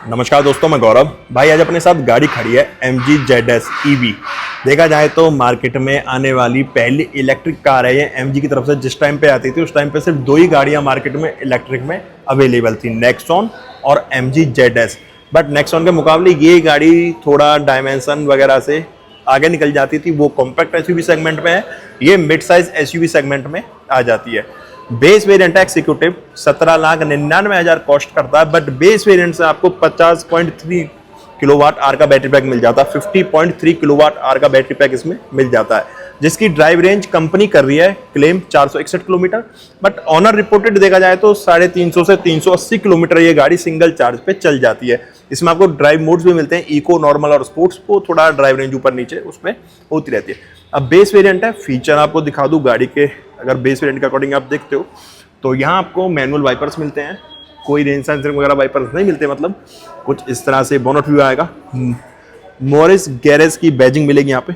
नमस्कार दोस्तों, मैं गौरव भाई। आज अपने साथ गाड़ी खड़ी है MG ZS EV। देखा जाए तो मार्केट में आने वाली पहली इलेक्ट्रिक कार है ये MG की तरफ से। जिस टाइम पे आती थी उस टाइम पे सिर्फ दो ही गाड़ियां मार्केट में इलेक्ट्रिक में अवेलेबल थी, नेक्सॉन और MG ZS। बट नेक्सॉन के मुकाबले ये गाड़ी थोड़ा डायमेंशन वगैरह से आगे निकल जाती थी। वो कॉम्पैक्ट SUV सेगमेंट में है, ये मिड साइज SUV सेगमेंट में आ जाती है। बेस वेरिएंट है एग्जीक्यूटिव, 17,99,000 कॉस्ट करता है। बट बेस वेरिएंट से आपको 50.3 किलोवाट आवर का बैटरी पैक मिल जाता है। 50.3 किलोवाट आवर का बैटरी पैक इसमें मिल जाता है, जिसकी ड्राइव रेंज कंपनी कर रही है claim 461 kilometre. But owner reported देखा जाए तो 350 से 380 किलोमीटर ये गाड़ी सिंगल चार्ज पे चल जाती है। इसमें आपको ड्राइव मोड्स भी मिलते हैं, इको, नॉर्मल और स्पोर्ट्स। को थोड़ा ड्राइव रेंज ऊपर नीचे उसमें होती रहती है। अब बेस वेरिएंट है, फीचर आपको दिखा दूं गाड़ी के। अगर बेस वेरिएंट के अकॉर्डिंग आप देखते हो तो यहाँ आपको मैनुअल वाइपर्स मिलते हैं, कोई रेंज सेंसरिंग वगैरह वाइपर्स नहीं मिलते। मतलब कुछ इस तरह से बोनट व्यू आएगा। मॉरिस गैरेज की बैजिंग मिलेगी यहाँ पे।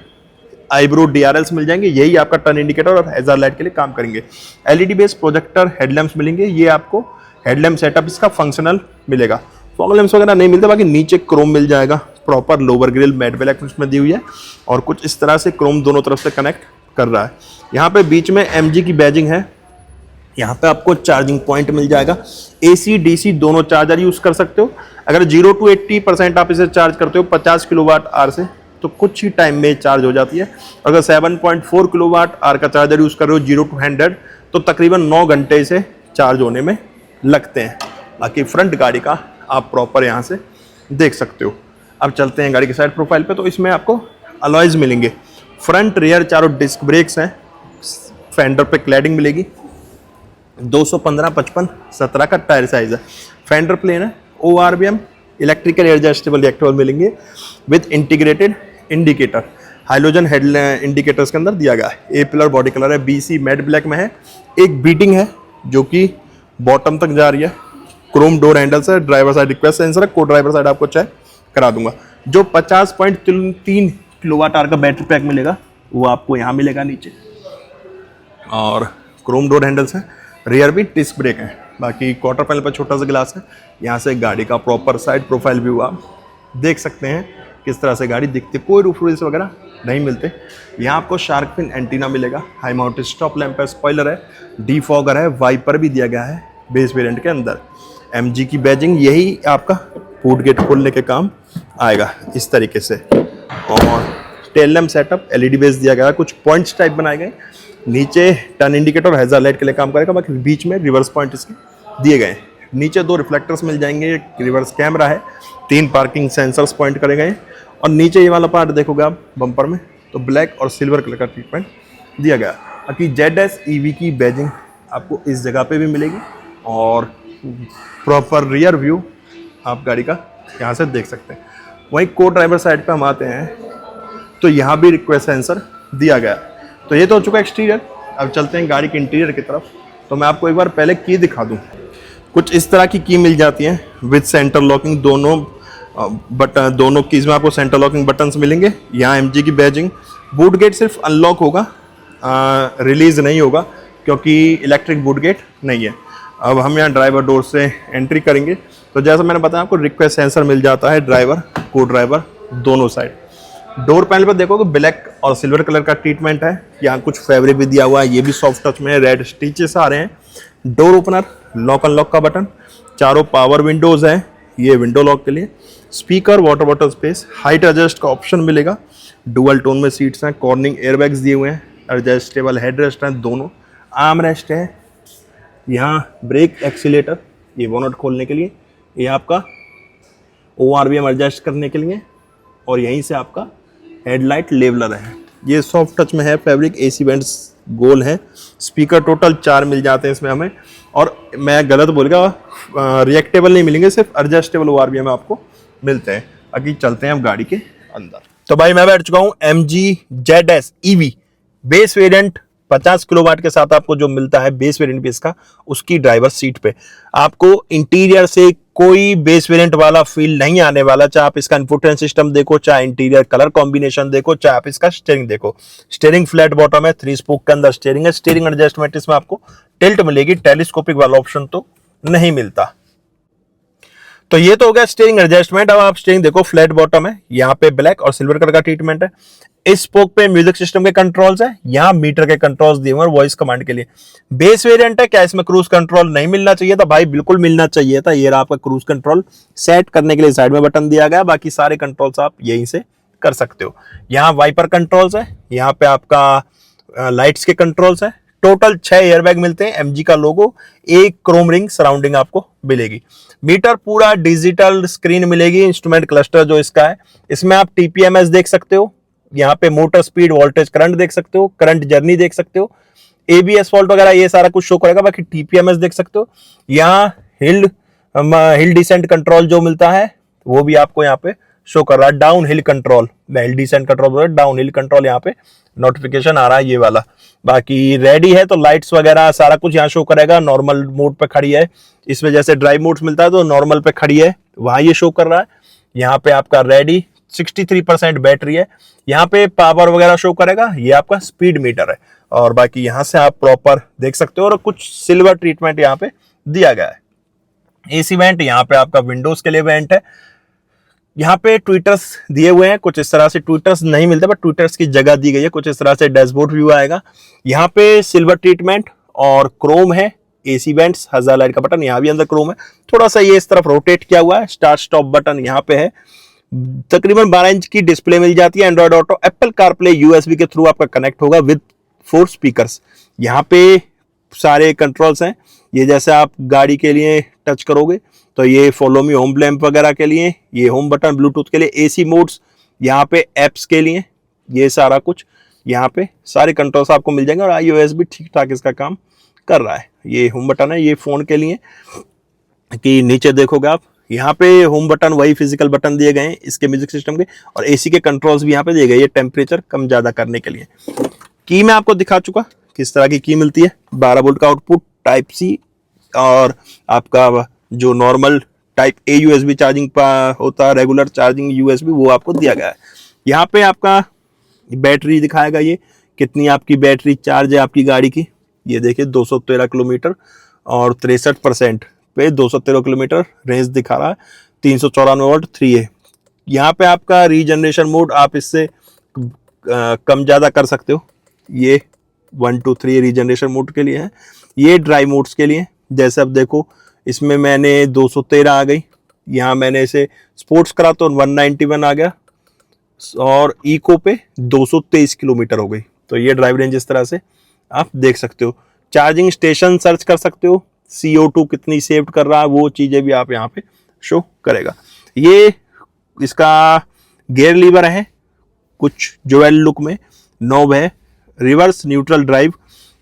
आईब्रो DRLs मिल जाएंगे, यही आपका टर्न इंडिकेटर और हैजार्ड लाइट के लिए काम करेंगे। LED बेस्ड प्रोजेक्टर हेडलैम्प्स मिलेंगे, ये आपको हेडलैम्प सेटअप इसका फंक्शनल मिलेगा। फॉग लैम्प्स वगैरह नहीं मिलते, बाकी नीचे क्रोम मिल जाएगा। Proper lower grill matte black उसमें दी हुई है और कुछ इस तरह से क्रोम दोनों तरफ से कनेक्ट कर रहा है। यहाँ पे बीच में MG की बैजिंग है। यहाँ पे आपको चार्जिंग पॉइंट मिल जाएगा। AC DC दोनों चार्जर यूज कर सकते हो। अगर 0 to 80% आप इसे चार्ज करते हो 50 किलोवाट आवर से तो कुछ ही टाइम में चार्ज हो जाती है। अगर 7.4 किलोवाट आवर का चार्जर यूज कर रहे हो 0 to 100 तो तकरीबन 9 घंटे से चार्ज होने में लगते हैं। बाकी फ्रंट गाड़ी का आप प्रॉपर यहाँ से देख सकते हो। अब चलते हैं गाड़ी के साइड प्रोफाइल पे। तो इसमें आपको अलॉयज मिलेंगे, फ्रंट रियर चारों डिस्क ब्रेक्स हैं। फेंडर पे क्लैडिंग मिलेगी। 215, 55, 17 का टायर साइज है। फेंडर प्लेन है। ORBM इलेक्ट्रिकल एडजस्टेबल रिएक्टिव मिलेंगे with integrated indicator. Halogen head indicators के अंदर दिया गया है। A पिलर बॉडी कलर है, BC मैट ब्लैक में है। एक बीटिंग है जो कि बॉटम तक जा रही है। क्रोम डोर हैंडल्स है। ड्राइवर साइड रिक्वेस्ट सेंसर है। को ड्राइवर साइड आपको चेक करा दूंगा। जो 50.3 किलोवाट आवर का बैटरी पैक मिलेगा वो आपको यहाँ मिलेगा नीचे। और क्रोम डोर हैंडल्स है। रियर भी डिस्क ब्रेक है। बाकी क्वार्टर पैनल पर छोटा सा ग्लास है। यहाँ से गाड़ी का प्रॉपर साइड प्रोफाइल व्यू आप देख सकते हैं किस तरह से गाड़ी दिखती है। कोई रूफ रेल्स वगैरह नहीं मिलते। यहाँ आपको शार्क फिन एंटीना मिलेगा। हाई माउंटेड स्टॉप लैंप है। स्पॉइलर है। डीफॉगर है। वाइपर भी दिया गया है बेस वेरिएंट के अंदर। MG की बैजिंग, यही आपका फूड गेट खोलने के काम आएगा इस तरीके से। और tail lamp setup LED base दिया गया है। कुछ पॉइंट्स टाइप बनाए गए। नीचे टर्न इंडिकेटर और हैजार्ड लाइट के लिए काम करेगा। बाकी बीच में रिवर्स पॉइंट इसके दिए गए। नीचे 2 रिफ्लेक्टर्स मिल जाएंगे। एक रिवर्स कैमरा है। 3 पार्किंग सेंसर्स पॉइंट करे गए। और नीचे ये वाला पार्ट देखोगे आप बम्पर में तो ब्लैक और सिल्वर कलर का ट्रीटमेंट दिया गया। बाकी ZS EV की बैजिंग आपको इस जगह पे भी मिलेगी। और प्रॉपर रियर व्यू आप गाड़ी का यहाँ से देख सकते हैं। वहीं को ड्राइवर साइड पे हम आते हैं तो यहाँ भी रिक्वेस्ट सेंसर दिया गया। तो ये तो हो चुका एक्सटीरियर। अब चलते हैं गाड़ी के इंटीरियर की तरफ। तो मैं आपको एक बार पहले की दिखा दूँ। कुछ इस तरह की मिल जाती है विद सेंटर लॉकिंग। दोनों कीज में आपको सेंटर लॉकिंग बटन्स मिलेंगे। यहाँ MG की बैजिंग। बूट गेट सिर्फ अनलॉक होगा, रिलीज नहीं होगा क्योंकि इलेक्ट्रिक बूट गेट नहीं है। अब हम यहाँ ड्राइवर डोर से एंट्री करेंगे तो जैसा मैंने बताया आपको रिक्वेस्ट सेंसर मिल जाता है ड्राइवर को ड्राइवर दोनों साइड। डोर पैनल पर देखोगे ब्लैक और सिल्वर कलर का ट्रीटमेंट है। यहाँ कुछ फैब्रिक भी दिया हुआ है, ये भी सॉफ्ट टच में है। रेड स्टिचेस आ रहे हैं। डोर ओपनर, लॉक अनलॉक का बटन। चारों पावर विंडोज है, ये विंडो लॉक के लिए। Speaker, water bottle space, height adjust का ऑप्शन मिलेगा। डुअल टोन में सीट्स हैं। कॉर्निंग एयरबैग्स दिए हुए हैं। एडजस्टेबल हेड रेस्ट हैं दोनों। आर्म रेस्ट है। यहाँ ब्रेक एक्सीलेटर, ये बोनट खोलने के लिए। ये आपका ORBM एडजस्ट करने के लिए। और यहीं से आपका हेडलाइट लेवलर है। ये सॉफ्ट टच में है। फैब्रिक AC वेंट्स गोल है। स्पीकर टोटल 4 मिल जाते हैं इसमें हमें। और मैं गलत बोल गया, रिएक्टेबल नहीं मिलेंगे, सिर्फ एडजस्टेबल ORBM आपको मिलते हैं। बाकी चलते हैं अब गाड़ी के अंदर। तो भाई मैं बैठ चुका हूँ MG ZS EV base variant 50 kilowatt के साथ आपको जो मिलता है बेस वेरिएंट भी इसका, उसकी ड्राइवर सीट पे आपको इंटीरियर से कोई बेस वेरिएंट वाला फील नहीं आने वाला। चाहे आप इसका इंफोटेनमेंट सिस्टम देखो, चाहे इंटीरियर कलर कॉम्बिनेशन देखो, चाहे आप इसका स्टीयरिंग देखो। स्टीयरिंग फ्लैट बॉटम है। 3 स्पोक के अंदर स्टीयरिंग है। स्टीयरिंग एडजस्टमेंट इसमें आपको टिल्ट मिलेगी। टेलीस्कोपिक वाला ऑप्शन तो नहीं मिलता। तो ये तो हो गया स्टीयरिंग एडजस्टमेंट। अब आप स्टीयरिंग देखो, फ्लैट बॉटम है, यहाँ पे ब्लैक और सिल्वर कलर का ट्रीटमेंट है। इस स्पोक पे म्यूजिक सिस्टम के कंट्रोल्स है, यहाँ मीटर के कंट्रोल्स दिए हुए हैं वॉइस कमांड के लिए। बेस वेरिएंट है, क्या इसमें क्रूज कंट्रोल नहीं मिलना चाहिए था? भाई बिल्कुल मिलना चाहिए था। ये रहा आपका क्रूज कंट्रोल, सेट करने के लिए साइड में बटन दिया गया, बाकी सारे कंट्रोल्स आप यहीं से कर सकते हो। यहाँ वाइपर कंट्रोल्स है, यहाँ पे आपका लाइट्स के कंट्रोल्स है। टोटल 6 एयरबैग मिलते हैं, एमजी का लोगो, एक क्रोम रिंग सराउंडिंग आपको मिलेगी। मीटर पूरा डिजिटल स्क्रीन मिलेगी। इंस्ट्रूमेंट क्लस्टर जो इसका है, इसमें आप टीपीएमएस देख सकते हो, यहाँ पे मोटर स्पीड, वोल्टेज, करंट देख सकते हो, करंट जर्नी देख सकते हो, एबीएस फॉल्ट वगैरह ये सारा कुछ शो करेगा। बाकी टीपीएमएस देख सकते हो। यहाँ हिल डिसेंट कंट्रोल जो मिलता है वो भी आपको यहाँ पे शो कर रहा है। Down hill control, hill descent control, down hill control यहाँ पे नोटिफिकेशन आ रहा है ये वाला। बाकी रेडी है तो लाइट्स वगैरह सारा कुछ यहाँ शो करेगा। नॉर्मल मोड पे खड़ी है, इसमें जैसे ड्राइव मोड्स मिलता है तो नॉर्मल पे खड़ी है, वहां ये शो कर रहा है। यहाँ पे आपका रेडी, 63% बैटरी है। यहाँ पे पावर वगैरह शो करेगा, ये आपका स्पीड मीटर है। और बाकी यहाँ से आप प्रॉपर देख सकते हो। और कुछ सिल्वर ट्रीटमेंट यहाँ पे दिया गया है। एसी वेंट, यहाँ पे आपका विंडोज के लिए वेंट है। यहाँ पे ट्विटर्स दिए हुए हैं, कुछ इस तरह से ट्विटर्स नहीं मिलते बट ट्विटर्स की जगह दी गई है। कुछ इस तरह से डैशबोर्ड व्यू आएगा। यहाँ पे सिल्वर ट्रीटमेंट और क्रोम है। एसी वेंट्स, हज़ार लाइट का बटन, यहाँ भी अंदर क्रोम है। थोड़ा सा ये इस तरफ रोटेट किया हुआ है। स्टार्ट स्टॉप बटन यहाँ पे है। तकरीबन 12 इंच की डिस्प्ले मिल जाती है। Android auto, Apple CarPlay USB के थ्रू आपका कनेक्ट होगा विद 4 स्पीकर्स। यहाँ पे सारे कंट्रोल्स हैं। ये जैसे आप गाड़ी के लिए टच करोगे तो ये फॉलो मी होम लैम्प वगैरह के लिए, ये होम बटन, ब्लूटूथ के लिए, एसी मोड्स, यहाँ पे एप्स के लिए, ये सारा कुछ यहाँ पे सारे कंट्रोल्स आपको मिल जाएंगे। और आईओएस भी ठीक ठाक इसका काम कर रहा है। ये होम बटन है, ये फोन के लिए कि नीचे देखोगे आप, यहाँ पे होम बटन वही फिजिकल बटन दिए गए हैं इसके म्यूजिक सिस्टम के। और एसी के कंट्रोल्स भी यहाँ पे दिए गए, ये टेम्परेचर कम ज्यादा करने के लिए। की मैं आपको दिखा चुका किस तरह की मिलती है। 12 वोल्ट का आउटपुट, टाइप सी, और आपका जो normal type A USB charging होता है, रेगुलर चार्जिंग यूएसबी, वो आपको दिया गया है। यहाँ पे आपका बैटरी दिखाएगा, ये कितनी आपकी बैटरी चार्ज है आपकी गाड़ी की। ये देखिए 213 किलोमीटर और 63% पे 213 किलोमीटर रेंज दिखा रहा है। 394 वोल्ट 3A। यहाँ पे आपका रीजनरेशन मोड आप इससे कम ज़्यादा कर सकते हो। ये 1 2 3 रीजनरेशन मोड के लिए है। ये ड्राइव मोड्स के लिए, जैसे अब देखो इसमें मैंने 213 आ गई, यहाँ मैंने इसे स्पोर्ट्स करा तो 191 आ गया, और इको पे 223 किलोमीटर हो गई। तो ये ड्राइव रेंज इस तरह से आप देख सकते हो। चार्जिंग स्टेशन सर्च कर सकते हो, CO2 कितनी सेव कर रहा है, वो चीज़ें भी आप यहाँ पे शो करेगा। ये इसका गियर लीवर है, कुछ ज्वेल लुक में, नॉब है, रिवर्स न्यूट्रल ड्राइव,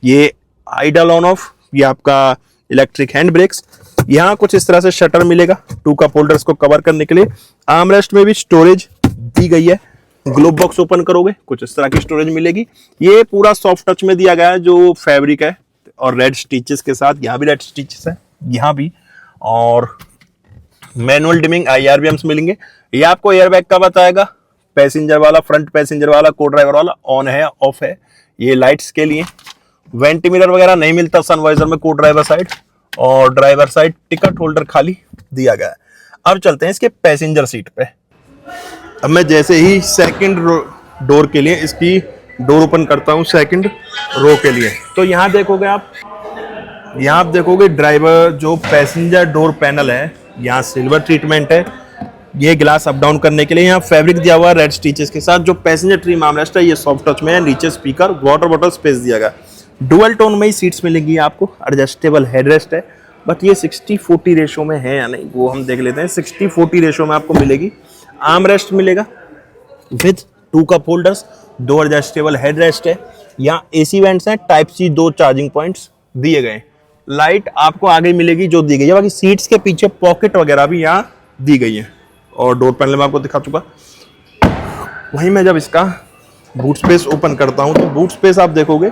ये आइडल ऑन ऑफ, ये आपका इलेक्ट्रिक हैंड ब्रेक्स। यहाँ कुछ इस तरह से शटर मिलेगा 2 कप होल्डर्स को कवर करने के लिए। आर्मरेस्ट में भी स्टोरेज दी गई है। ग्लोब बॉक्स ओपन करोगे कुछ इस तरह की स्टोरेज मिलेगी। ये पूरा सॉफ्ट टच में दिया गया है जो फैब्रिक है, और रेड स्टिचेस के साथ, यहाँ भी रेड स्टिचेस है, यहाँ भी। और मैनुअल डिमिंग IRBMs मिलेंगे। ये आपको एयरबैग का बताएगा, पैसेंजर वाला, फ्रंट पैसेंजर वाला, को ड्राइवर वाला ऑन है ऑफ है। ये लाइट्स के लिए। वेंट मिरर वगैरह नहीं मिलता सनवाइजर में, को ड्राइवर साइड, और ड्राइवर साइड टिकट होल्डर खाली दिया गया है। अब चलते हैं इसके पैसेंजर सीट पे। अब मैं जैसे ही सेकंड डोर के लिए इसकी डोर ओपन करता हूँ, सेकंड रो के लिए, तो यहाँ देखोगे आप, यहाँ आप देखोगे ड्राइवर जो पैसेंजर डोर पैनल है, यहाँ सिल्वर ट्रीटमेंट है। ये ग्लास अप डाउन करने के लिए यहाँ फैब्रिक दिया हुआ है रेड स्टिचेस के साथ। जो पैसेंजर ट्रिम आर्मरेस्ट है ये सॉफ्ट टच में है। नीचे स्पीकर, वाटर बॉटल स्पेस दिया गया। डुअल टोन में ही सीट्स मिलेंगी आपको। एडजस्टेबल हेडरेस्ट है, बट ये 60-40 रेशो में है या नहीं वो हम देख लेते हैं। 60-40 रेशो में आपको मिलेगी। आर्मरेस्ट मिलेगा with 2 cup holders, 2 adjustable headrest है। यहाँ AC वेंट्स हैं, टाइप C 2 चार्जिंग पॉइंट्स दिए गए। लाइट आपको आगे मिलेगी जो दी गई है। बाकी सीट्स के पीछे पॉकेट वगैरह भी यहाँ दी गई है। और डोर पैनल में आपको दिखा चुका। वहीं मैं जब इसका बूट स्पेस ओपन करता हूँ तो बूट स्पेस आप देखोगे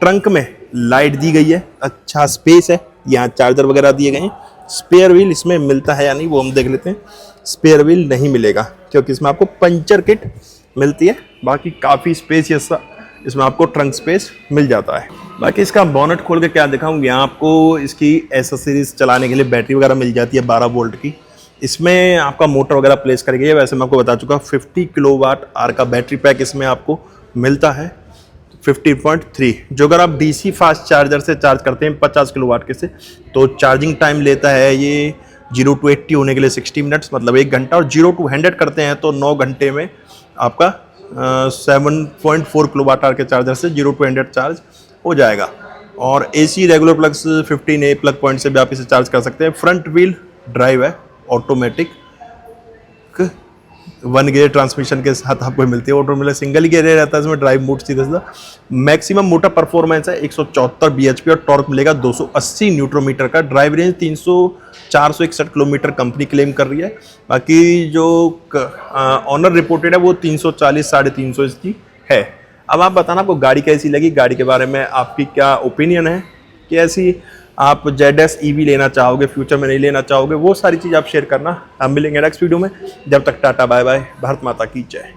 ट्रंक में लाइट दी गई है, अच्छा स्पेस है। यहाँ चार्जर वगैरह दिए गए हैं। स्पेयर व्हील इसमें मिलता है या नहीं वो हम देख लेते हैं। स्पेयर व्हील नहीं मिलेगा क्योंकि इसमें आपको पंचर किट मिलती है। बाकी काफ़ी स्पेस इसमें आपको ट्रंक स्पेस मिल जाता है। बाकी इसका बोनट खोल के क्या दिखाऊँ, यहाँ आपको इसकी एसेसरीज चलाने के लिए बैटरी वगैरह मिल जाती है 12 वोल्ट की। इसमें आपका मोटर वगैरह प्लेस करके, वैसे मैं आपको बता चुका 50 किलोवाट आवर का बैटरी पैक इसमें आपको मिलता है 50.3। जो अगर आप DC फास्ट चार्जर से चार्ज करते हैं 50 किलोवाट के से, तो चार्जिंग टाइम लेता है ये 0 to 80 होने के लिए 60 मिनट्स, मतलब 1 घंटा, और 0 to 100 करते हैं तो 9 घंटे में आपका 7.4 किलोवाट आवर के चार्जर से 0 to 100 चार्ज हो जाएगा। और AC regular plugs 15A plug point से भी आप इसे चार्ज कर सकते हैं। फ्रंट व्हील ड्राइव है, ऑटोमेटिक 1 गियर ट्रांसमिशन के साथ आपको मिलती है। ऑटोमेटिक सिंगल गियर रहता है इसमें, ड्राइव मोड सीधा सीधा। मैक्सिमम मोटर परफॉर्मेंस है 174 bhp और टॉर्क मिलेगा 280 न्यूटन मीटर का। Drive range 461 kilometre company claim कर रही है। बाकी जो ऑनर रिपोर्टेड है वो 340 350 इसकी है। अब आप बताना आपको गाड़ी कैसी लगी, गाड़ी के बारे में आपकी क्या ओपिनियन है, कि ऐसी आप ZS EV लेना चाहोगे, फ्यूचर में नहीं लेना चाहोगे, वो सारी चीज़ आप शेयर करना। हम मिलेंगे नेक्स्ट वीडियो में। जब तक टाटा बाय बाय, भारत माता की जय।